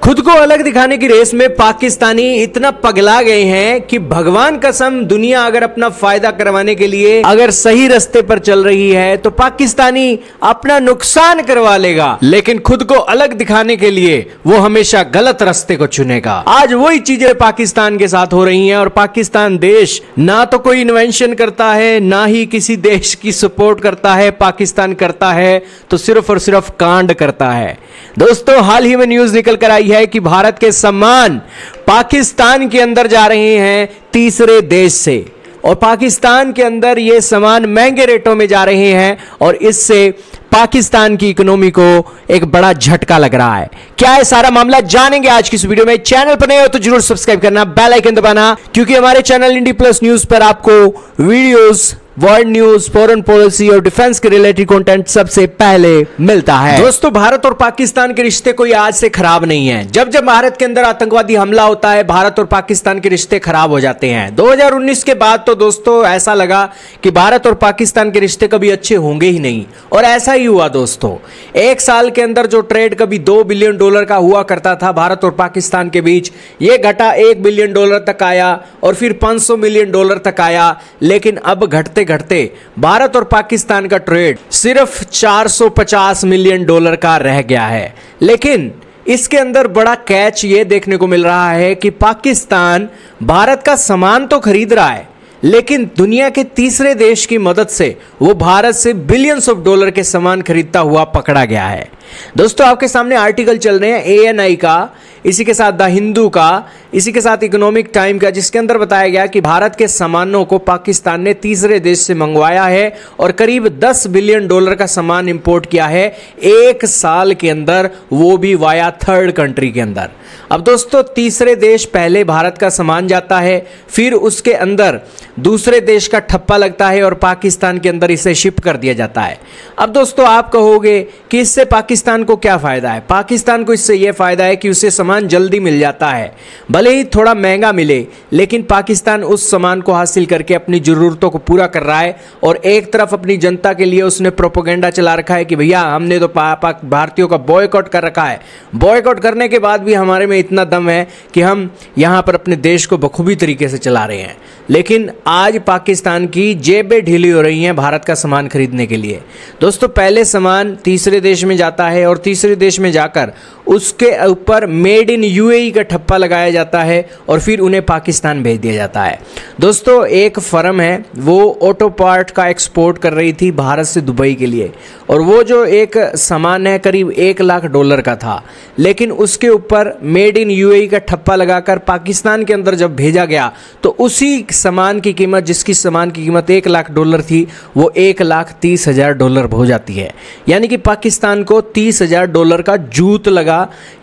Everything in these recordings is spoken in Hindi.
खुद को अलग दिखाने की रेस में पाकिस्तानी इतना पगला गए हैं कि भगवान कसम दुनिया अगर अपना फायदा करवाने के लिए अगर सही रास्ते पर चल रही है तो पाकिस्तानी अपना नुकसान करवा लेगा, लेकिन खुद को अलग दिखाने के लिए वो हमेशा गलत रास्ते को चुनेगा। आज वही चीजें पाकिस्तान के साथ हो रही हैं और पाकिस्तान देश ना तो कोई इन्वेंशन करता है ना ही किसी देश की सपोर्ट करता है। पाकिस्तान करता है तो सिर्फ और सिर्फ कांड करता है। दोस्तों, हाल ही में न्यूज निकल कर आई है कि भारत के सामान पाकिस्तान के अंदर जा रहे हैं तीसरे देश से, और पाकिस्तान के अंदर ये सामान महंगे रेटों में जा रहे हैं और इससे पाकिस्तान की इकोनॉमी को एक बड़ा झटका लग रहा है। क्या है सारा मामला, जानेंगे आज की इस वीडियो में। चैनल पर नए हो तो जरूर सब्सक्राइब करना, बेल आइकन दबाना, क्योंकि हमारे चैनल इंडी प्लस न्यूज पर आपको videos, world news, foreign policy और डिफेंस के रिलेटेड कंटेंट सबसे पहले मिलता है। दोस्तों, भारत और पाकिस्तान के रिश्ते कोई आज से खराब नहीं है। जब जब भारत के अंदर आतंकवादी हमला होता है, भारत और पाकिस्तान के रिश्ते खराब हो जाते हैं। 2019 के बाद तो दोस्तों ऐसा लगा कि भारत और पाकिस्तान के रिश्ते कभी अच्छे होंगे ही नहीं, और ऐसा ही हुआ। दोस्तों, एक साल के अंदर जो ट्रेड कभी $2 बिलियन का हुआ करता था भारत और पाकिस्तान के बीच, यह घटा $1 बिलियन तक आया और फिर $500 मिलियन तक आया। लेकिन अब घटते घटते भारत और पाकिस्तान का ट्रेड सिर्फ $450 मिलियन का रह गया है। लेकिन इसके अंदर बड़ा कैच ये देखने को मिल रहा है कि पाकिस्तान भारत का सामान तो खरीद रहा है, लेकिन दुनिया के तीसरे देश की मदद से वो भारत से बिलियंस ऑफ डॉलर के सामान खरीदता हुआ पकड़ा गया है। दोस्तों, आपके सामने आर्टिकल चल रहे हैं ANI का, इसी के साथ द हिंदू का, इसी के साथ इकोनॉमिक टाइम का, जिसके अंदर बताया गया कि भारत के सामानों को पाकिस्तान ने तीसरे देश से मंगवाया है और करीब $10 बिलियन का सामान इंपोर्ट किया है एक साल के अंदर, वो भी वाया थर्ड कंट्री के अंदर। अब दोस्तों, तीसरे देश पहले भारत का सामान जाता है, फिर उसके अंदर दूसरे देश का ठप्पा लगता है और पाकिस्तान के अंदर इसे शिप कर दिया जाता है। अब दोस्तों, आप कहोगे कि इससे पाकिस्तान को क्या फायदा है? पाकिस्तान को इससे यह फायदा है कि उसे सामान जल्दी मिल जाता है, भले ही थोड़ा महंगा मिले, लेकिन पाकिस्तान उस सामान को हासिल करके अपनी जरूरतों को पूरा कर रहा है। और एक तरफ अपनी जनता के लिए उसने प्रोपेगेंडा चला रखा है कि भैया हमने तो भारतीयों का बॉयकॉट कर रखा है। बॉयकॉट करने के बाद भी हमारे में इतना दम है कि हम यहां पर अपने देश को बखूबी तरीके से चला रहे हैं। लेकिन आज पाकिस्तान की जेबें ढीली हो रही हैं भारत का सामान खरीदने के लिए। दोस्तों, पहले सामान तीसरे देश में जाता है और तीसरे देश में जाकर उसके ऊपर मेड इन UAE का ठप्पा लगाया जाता है और फिर उन्हें पाकिस्तान भेज दिया जाता है। दोस्तों, एक फर्म है, वो ऑटो पार्ट का एक्सपोर्ट कर रही थी भारत से दुबई के लिए, और वो जो एक सामान है करीब $1 लाख का था, लेकिन उसके ऊपर मेड इन UAE का ठप्पा लगाकर पाकिस्तान के अंदर जब भेजा गया तो उसी सामान की कीमत, जिसकी सामान की कीमत $1 लाख थी, वो $1,30,000 हो जाती है। यानी कि पाकिस्तान को $30,000 का जूत लगा,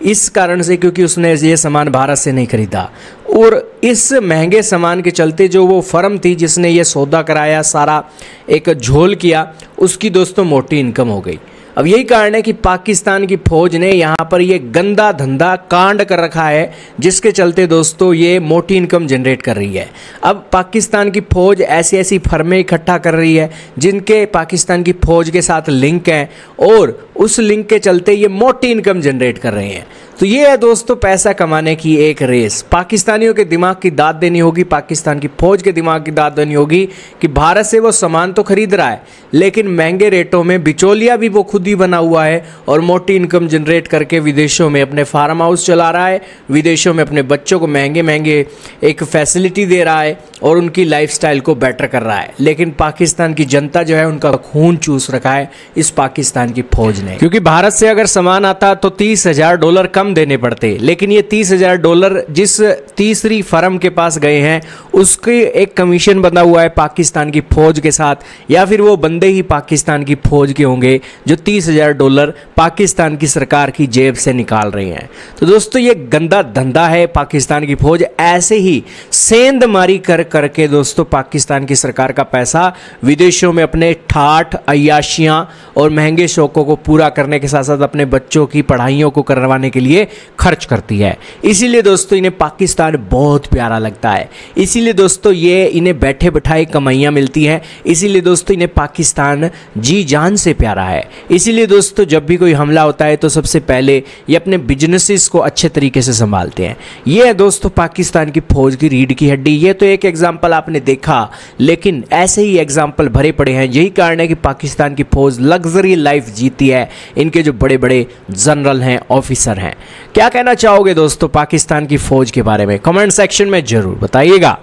इस कारण से क्योंकि उसने ये सामान भारत से नहीं खरीदा। और इस महंगे सामान के चलते जो वो फर्म थी जिसने ये सौदा कराया, सारा एक झोल किया, उसकी दोस्तों मोटी इनकम हो गई। अब यही कारण है कि पाकिस्तान की फौज ने यहाँ पर ये गंदा धंधा कांड कर रखा है, जिसके चलते दोस्तों ये मोटी इनकम जनरेट कर रही है। अब पाकिस्तान की फौज ऐसी ऐसी फर्में इकट्ठा कर रही है जिनके पाकिस्तान की फौज के साथ लिंक हैं, और उस लिंक के चलते ये मोटी इनकम जनरेट कर रहे हैं। तो ये है दोस्तों पैसा कमाने की एक रेस। पाकिस्तानियों के दिमाग की दाद देनी होगी, पाकिस्तान की फौज के दिमाग की दाद देनी होगी कि भारत से वो सामान तो खरीद रहा है, लेकिन महंगे रेटों में बिचौलिया भी वो खुद ही बना हुआ है और मोटी इनकम जनरेट करके विदेशों में अपने फार्म हाउस चला रहा है, विदेशों में अपने बच्चों को महंगे महंगे एक फैसिलिटी दे रहा है और उनकी लाइफस्टाइल को बेटर कर रहा है। लेकिन पाकिस्तान की जनता जो है उनका खून चूस रखा है इस पाकिस्तान की फौज ने, क्योंकि भारत से अगर सामान आता तो $30,000 कम देने पड़ते, लेकिन ये $30,000 जिस तीसरी फर्म के पास गए हैं उसके एक कमीशन बना हुआ है पाकिस्तान की फौज के साथ, या फिर वो बंदे ही पाकिस्तान की फौज के होंगे जो $30,000 पाकिस्तान की सरकार की जेब से निकाल रहे हैं। तो दोस्तों, ये गंदा धंधा है। पाकिस्तान की फौज ऐसे ही सेंध मारी कर करके दोस्तों पाकिस्तान की सरकार का पैसा विदेशों में अपने ठाठ अय्याशियां और महंगे शौकों को पूरा करने के साथ साथ अपने बच्चों की पढ़ाइयों को करवाने के लिए खर्च करती है। इसीलिए दोस्तों इन्हें पाकिस्तान बहुत प्यारा लगता है। इसीलिए दोस्तों ये इन्हें बैठे बैठाए कमाइयाँ मिलती हैं। इसीलिए दोस्तों इन्हें पाकिस्तान जी जान से प्यारा है। इसीलिए दोस्तों जब भी कोई हमला होता है तो सबसे पहले ये अपने बिजनेसेस को अच्छे तरीके से संभालते हैं। ये है दोस्तों पाकिस्तान की फौज की रीढ़ की हड्डी। ये तो एक एग्जाम्पल आपने देखा, लेकिन ऐसे ही एग्जाम्पल भरे पड़े हैं। यही कारण है कि पाकिस्तान की फौज लग्जरी लाइफ जीती है। इनके जो बड़े बड़े जनरल हैं, ऑफिसर हैं। क्या कहना चाहोगे दोस्तों पाकिस्तान की फौज के बारे में? कमेंट सेक्शन में जरूर बताइएगा।